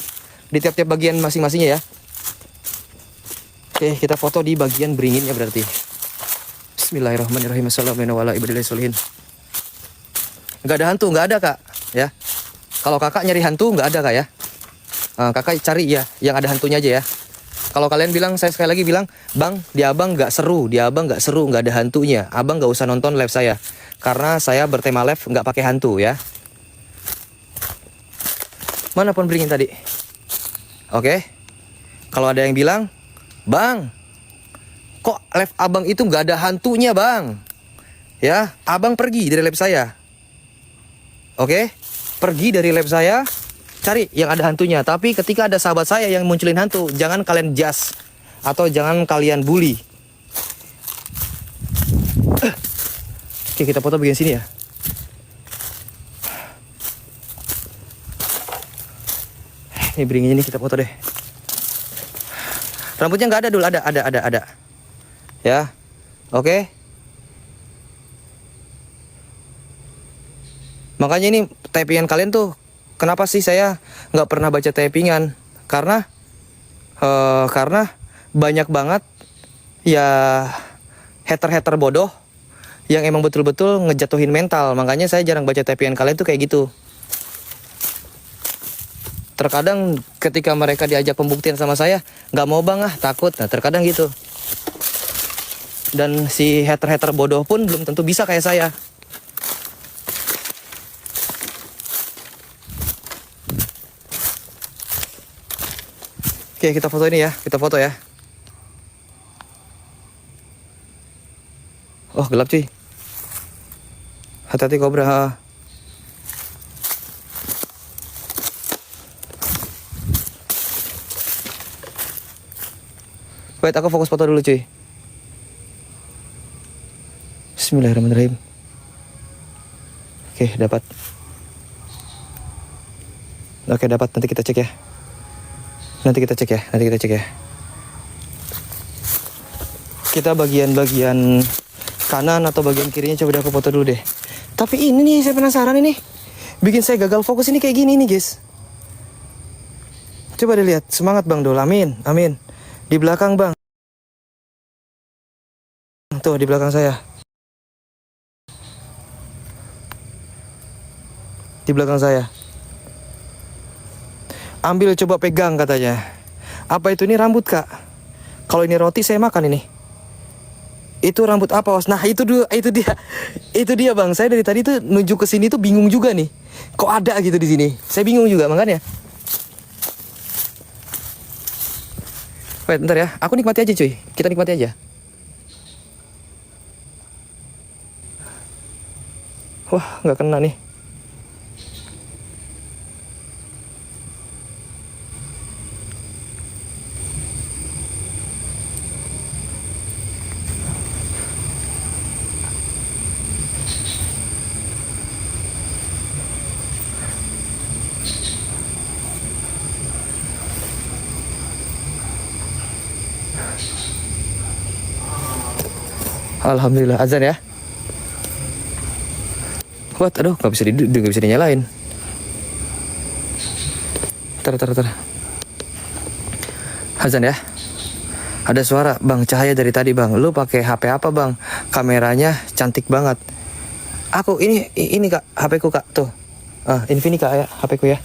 Di tiap-tiap bagian masing-masingnya ya. Oke, kita foto di bagian beringinnya berarti. Bismillahirrahmanirrahim. Assalamualaikum warahmatullahi wabarakatuh. Nggak ada hantu, nggak ada Kak. Ya. Kalau kakak nyari hantu nggak ada Kak ya. Kakak cari ya yang ada hantunya aja ya. Kalau kalian bilang, saya sekali lagi bilang, Bang, di abang nggak seru, nggak ada hantunya. Abang nggak usah nonton live saya, karena saya bertema live nggak pakai hantu ya. Mana pohon beringin tadi? Oke. Kalau ada yang bilang, Bang, kok live abang itu nggak ada hantunya Bang? Ya, abang pergi dari live saya. Oke. Pergi dari lab saya, cari yang ada hantunya. Tapi ketika ada sahabat saya yang munculin hantu, jangan kalian judge atau jangan kalian bully. Oke, kita foto bagian sini ya. ini beringnya nih kita foto deh. Rambutnya nggak ada dulu, ada. Ya, oke. Makanya ini typingan kalian tuh, kenapa sih saya nggak pernah baca typingan? Karena banyak banget ya hater-hater bodoh yang emang betul-betul ngejatuhin mental. Makanya saya jarang baca typingan kalian tuh kayak gitu. Terkadang ketika mereka diajak pembuktian sama saya, nggak mau bang takut. Nah terkadang gitu. Dan si hater-hater bodoh pun belum tentu bisa kayak saya. Oke, kita foto ini ya. Kita foto ya. Oh, gelap cuy. Hati-hati kobra. Wait, aku fokus foto dulu cuy. Bismillahirrahmanirrahim. Oke, dapat. Oke, dapat. Nanti kita cek ya. Nanti kita cek ya. Kita bagian-bagian kanan atau bagian kirinya coba deh aku foto dulu deh. Tapi ini nih saya penasaran ini. Bikin saya gagal fokus ini kayak gini nih guys. Coba dilihat. Semangat Bang Dol. Amin. Di belakang Bang. Tuh di belakang saya. Di belakang saya. Ambil coba pegang katanya. Apa itu, ini rambut kak? Kalau ini roti saya makan ini. Itu rambut apa os? Nah itu dia bang. Saya dari tadi tuh menuju ke sini tuh bingung juga nih. Kok ada gitu di sini? Saya bingung juga makanya. Wait, bentar ya. Aku nikmati aja cuy. Kita nikmati aja. Wah nggak kena nih. Alhamdulillah azan ya. What? Aduh, nggak bisa dinyalain. Tar. Azan ya. Ada suara, bang, cahaya dari tadi bang. Lu pakai HP apa bang? Kameranya cantik banget. Aku ini kak, HP ku kak tuh. Infinix kak ya, HP ku ya.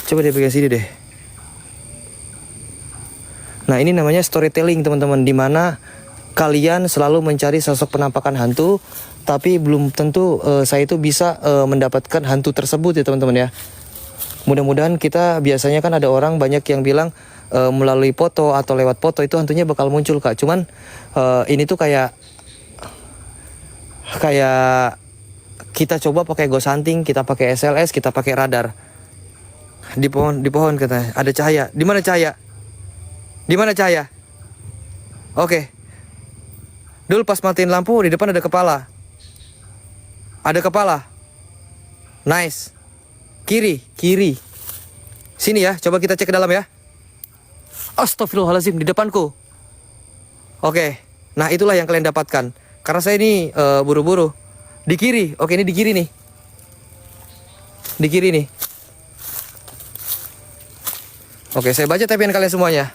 Coba deh pegang sini deh. Nah ini namanya storytelling teman-teman, dimana kalian selalu mencari sosok penampakan hantu, tapi belum tentu saya itu bisa mendapatkan hantu tersebut ya teman-teman ya. Mudah-mudahan kita, biasanya kan ada orang banyak yang bilang melalui foto atau lewat foto itu hantunya bakal muncul kak. Cuman ini tuh kayak kita coba pakai ghost hunting, kita pakai SLS, kita pakai radar. Di pohon katanya ada cahaya. Di mana cahaya? Di mana cahaya? Oke. Dulu pas matiin lampu di depan ada kepala. Ada kepala. Nice. Kiri. Sini ya, coba kita cek ke dalam ya. Astagfirullahaladzim, di depanku. Oke. Nah, itulah yang kalian dapatkan. Karena saya ini buru-buru. Di kiri. Oke, ini di kiri nih. Di kiri nih. Oke, saya baca tapian kalian semuanya.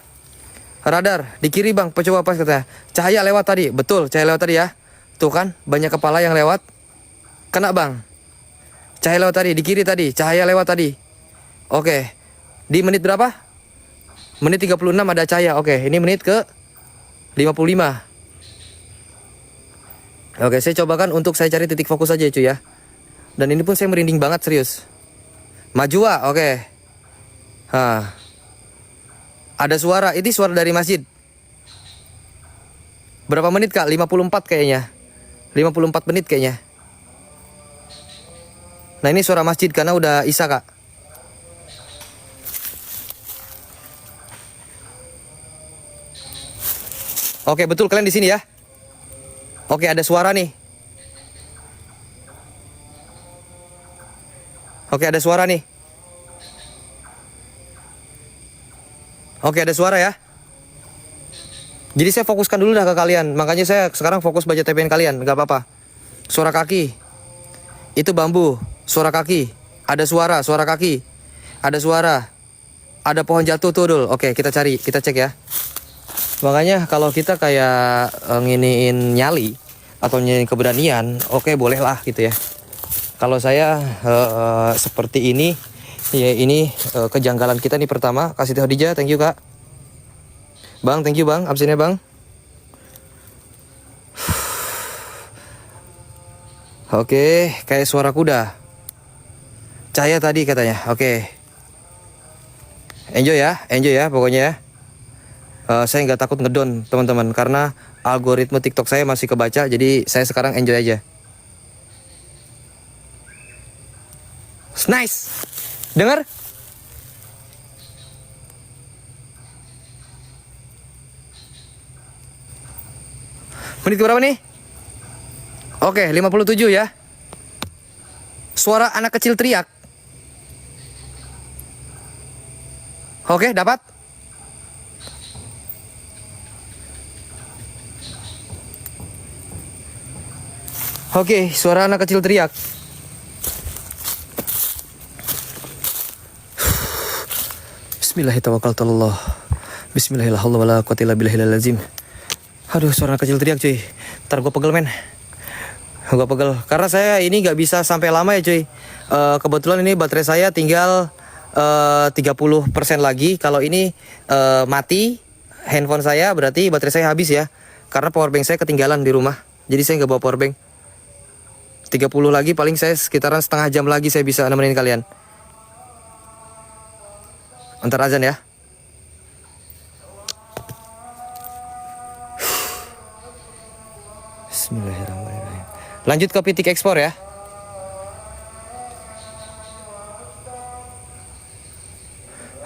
Radar di kiri bang, coba pas katanya. Cahaya lewat tadi, betul cahaya lewat tadi ya. Tuh kan, banyak kepala yang lewat. Kena bang. Cahaya lewat tadi, di kiri tadi, cahaya lewat tadi. Oke, di menit berapa? Menit 36 ada cahaya, oke. Ini menit ke 55. Oke, saya cobakan untuk saya cari titik fokus aja cuy ya. Dan ini pun saya merinding banget serius. Maju oke. Ada suara, ini suara dari masjid. Berapa menit kak? 54 kayaknya. 54 menit kayaknya. Nah ini suara masjid karena udah isya kak. Oke betul kalian di sini ya. Oke ada suara nih. Oke, ada suara nih. Oke, ada suara ya. Jadi saya fokuskan dulu dah ke kalian. Makanya saya sekarang fokus baca TPN kalian. Gak apa-apa. Suara kaki. Itu bambu. Suara kaki. Ada suara, suara kaki. Ada suara. Ada pohon jatuh tuh dul. Oke, kita cari, kita cek ya. Makanya kalau kita kayak nginiin nyali atau nyali keberanian, oke boleh lah gitu ya. Kalau saya seperti ini, ya ini kejanggalan kita nih pertama. Kasih Teh Khadijah, thank you kak. Bang, thank you bang, absennya bang. Oke, kayak suara kuda. Cahaya tadi katanya, oke. Enjoy ya pokoknya ya. Saya nggak takut ngedon teman-teman karena algoritma TikTok saya masih kebaca, jadi saya sekarang enjoy aja. Nice, dengar? Menit berapa nih? Oke, 57 ya. Suara anak kecil teriak. Oke, dapat? Oke, suara anak kecil teriak. Bismillahirrahmanirrahim. Bismillahirrahmanirrahim. Aduh, suara anak kecil teriak cuy. Ntar gue pegel men. Gue pegel karena saya ini gak bisa sampai lama ya cuy. Kebetulan ini baterai saya tinggal 30% lagi. Kalau ini mati handphone saya, berarti baterai saya habis ya. Karena powerbank saya ketinggalan di rumah. Jadi saya gak bawa powerbank. 30 lagi, paling saya sekitaran setengah jam lagi saya bisa nemenin kalian. Ntar azan ya. Bismillahirrahmanirrahim. Lanjut ke pitik ekspor ya.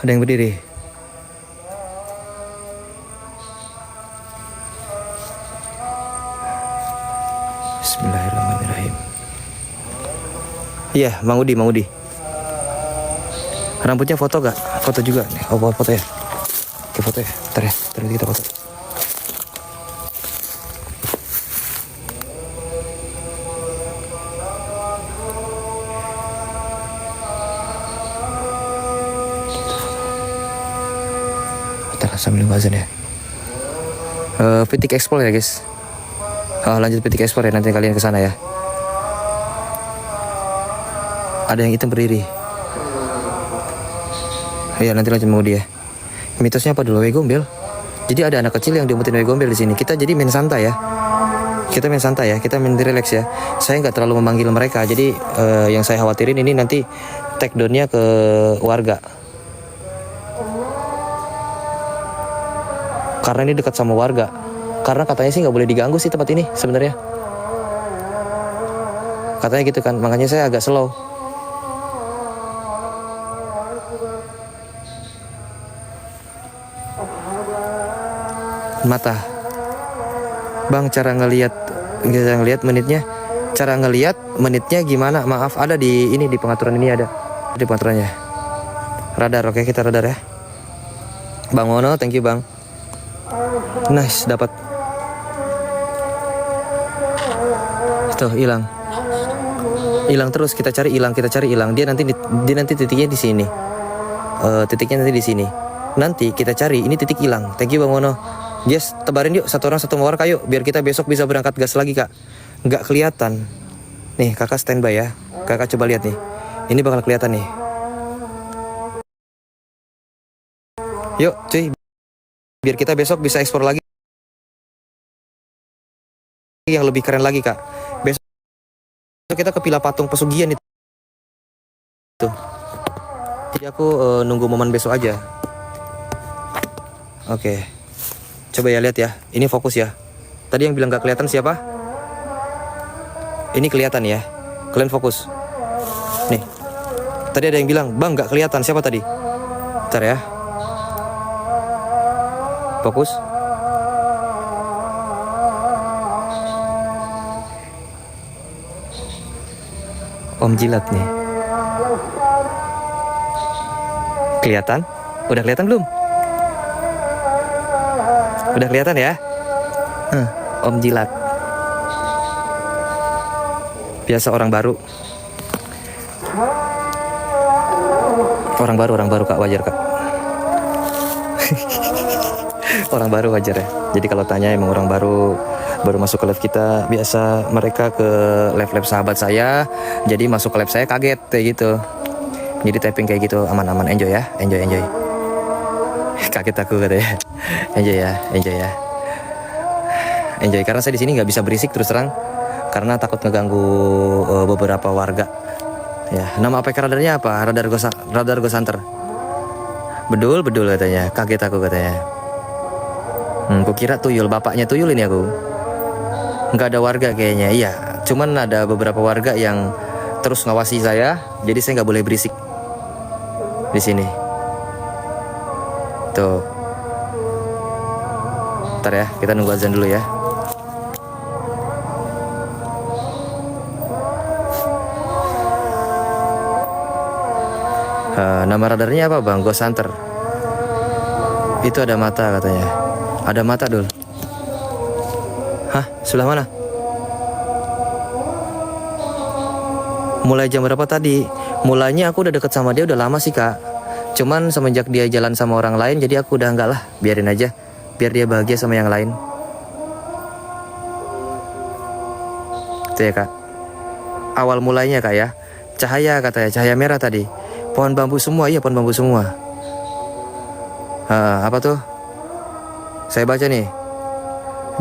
Ada yang berdiri. Bismillahirrahmanirrahim. Iya, Mang Udi. Rambutnya foto gak? Foto juga nih. Oh, foto ya. Oke, foto ya. Ntar kita foto. Ntar sambil nunggu azan ya. Pitik ekspor ya guys. Lanjut pitik ekspor ya, nanti kalian kesana ya. Ada yang hitam berdiri. Iya, nanti lanjut mau dia. Mitosnya apa dulu? Gombel. Jadi ada anak kecil yang diumutin gombel di sini. Kita jadi main santai ya. Kita main relax ya. Saya nggak terlalu memanggil mereka. Jadi yang saya khawatirin ini nanti take down-nya ke warga. Karena ini dekat sama warga. Karena katanya sih nggak boleh diganggu sih tempat ini sebenarnya. Katanya gitu kan. Makanya saya agak slow. Mata bang, cara ngelihat menitnya gimana? Maaf, ada di ini, di pengaturan ini ada di pengaturannya. Radar, oke kita radar ya. Bang Mono, thank you bang. Nice, dapat. Tuh hilang terus, kita cari hilang. Dia nanti titiknya di sini. Titiknya nanti di sini. Nanti kita cari ini titik hilang. Thank you bang Mono. Yes, tebarin yuk, satu orang satu motor kayu, biar kita besok bisa berangkat gas lagi kak. Nggak kelihatan. Nih kakak standby ya. Kakak coba lihat nih. Ini bakal kelihatan nih. Yuk cuy, biar kita besok bisa ekspor lagi yang lebih keren lagi kak. Besok kita ke Pila Patung Pesugihan itu. Jadi aku nunggu momen besok aja. Oke. Coba ya lihat ya. Ini fokus ya. Tadi yang bilang gak kelihatan siapa? Ini kelihatan ya. Kalian fokus. Nih. Tadi ada yang bilang, "Bang, gak kelihatan." Siapa tadi? Bentar ya. Fokus. Om Jilat nih. Kelihatan? Udah kelihatan belum? Udah kelihatan ya? Om jilat. Biasa orang baru. Orang baru Kak, wajar Kak. Orang baru wajar ya. Jadi kalau tanya emang orang baru masuk ke live kita, biasa mereka ke live sahabat saya, jadi masuk ke live saya kaget kayak gitu. Jadi tapping kayak gitu aman-aman, enjoy ya, enjoy. Kaget aku katanya. Enjoy karena saya di sini nggak bisa berisik terus terang karena takut ngeganggu beberapa warga. Ya, nama APK radarnya apa? Radar Ghost Hunter. Bedul katanya. Kaget aku katanya. Kukira tuyul, bapaknya tuyul ini aku. Nggak ada warga kayaknya. Iya, cuman ada beberapa warga yang terus ngawasi saya, jadi saya nggak boleh berisik di sini. Tuh. Ntar ya, kita nunggu azan dulu ya. Nama radarnya apa bang? Ghost Hunter. Itu ada mata katanya. Ada mata dul. Hah? Sebelah mana? Mulai jam berapa tadi? Mulainya aku udah deket sama dia udah lama sih kak. Cuman semenjak dia jalan sama orang lain, jadi aku udah enggak lah, biarin aja. Biar dia bahagia sama yang lain. Itu ya kak. Awal mulainya kak ya. Cahaya katanya, cahaya merah tadi. Pohon bambu semua, iya pohon bambu semua. Apa tuh? Saya baca nih.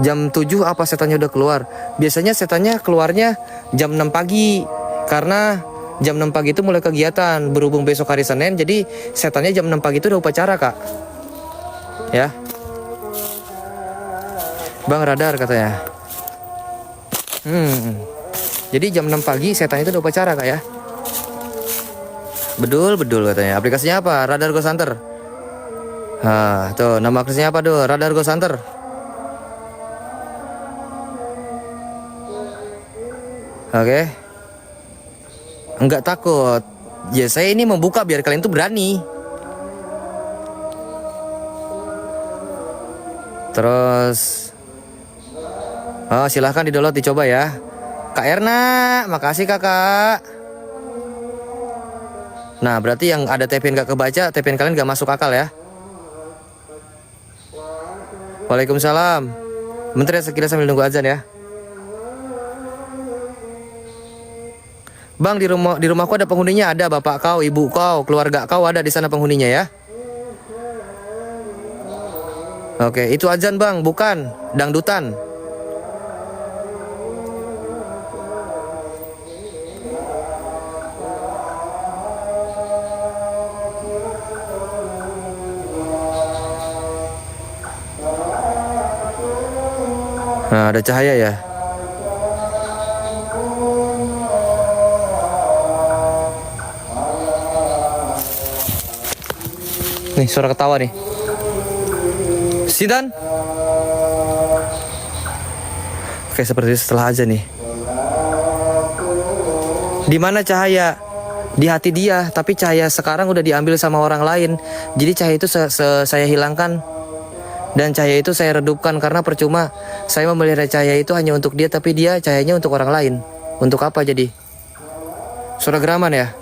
Jam 7 apa setannya udah keluar? Biasanya setannya keluarnya jam 6 pagi. Karena jam 6 pagi itu mulai kegiatan. Berhubung besok hari Senin, jadi setannya jam 6 pagi itu udah upacara kak. Ya. Bang radar katanya. Jadi jam 6 pagi setannya itu udah upacara kak ya. Bedul katanya. Aplikasinya apa? Radar Ghost Hunter. Tuh nama aplikasinya apa tuh? Radar Ghost Hunter. Oke. Enggak takut. Ya saya ini membuka biar kalian tuh berani. Terus silahkan di-download, dicoba ya. Kak Erna, makasih kakak. Nah berarti yang ada TPN gak kebaca, TPN kalian gak masuk akal ya. Waalaikumsalam. Bentar ya, sekira sambil nunggu azan ya. Bang, di rumahku ada penghuninya, ada bapak kau, ibu kau, keluarga kau ada di sana penghuninya ya. Oke, itu azan bang, bukan dangdutan. Nah, ada cahaya ya. Nih, suara ketawa nih. Sidan. Oke, seperti itu setelah aja nih. Di mana cahaya? Di hati dia, tapi cahaya sekarang udah diambil sama orang lain. Jadi cahaya itu saya hilangkan. Dan cahaya itu saya redupkan karena percuma saya memelihara cahaya itu hanya untuk dia, tapi dia cahayanya untuk orang lain. Untuk apa jadi? Suara geraman ya?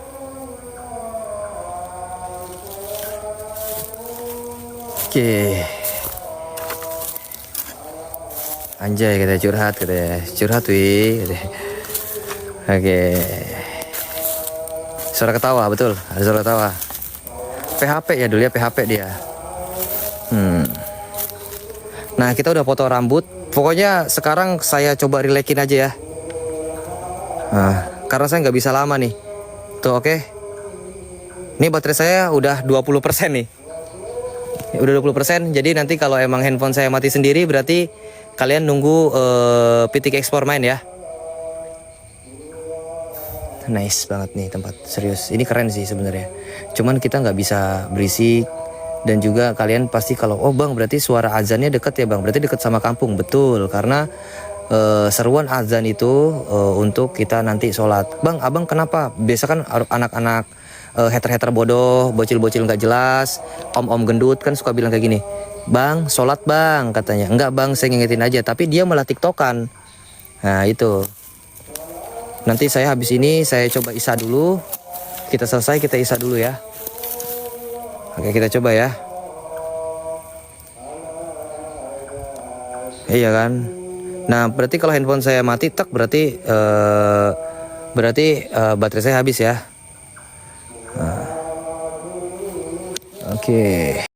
Oke. Anjay katanya curhat katanya. Curhat wih. Oke. Suara ketawa betul, ada suara ketawa. PHP ya dulu ya, PHP dia. Nah kita udah foto rambut. Pokoknya sekarang saya coba relaxin aja ya. Karena saya nggak bisa lama nih. Tuh oke. Ini baterai saya udah 20% nih. Udah 20%. Jadi nanti kalau emang handphone saya mati sendiri, berarti kalian nunggu pitik ekspor main ya. Nice banget nih tempat, serius. Ini keren sih sebenarnya. Cuman kita nggak bisa berisik. Dan juga kalian pasti kalau, oh bang berarti suara azannya deket ya bang, berarti deket sama kampung. Betul, karena seruan azan itu untuk kita nanti sholat. Bang, abang kenapa? Biasa kan anak-anak hater-hater bodoh, bocil-bocil nggak jelas, om-om gendut kan suka bilang kayak gini, bang, sholat bang, katanya. Enggak bang, saya ngingetin aja. Tapi dia malah tiktokan. Nah itu. Nanti saya habis ini saya coba isya dulu. Kita selesai, kita isya dulu ya. Oke, kita coba ya. Iya kan. Nah berarti kalau handphone saya mati, tak berarti baterai saya habis ya. Nah. Oke.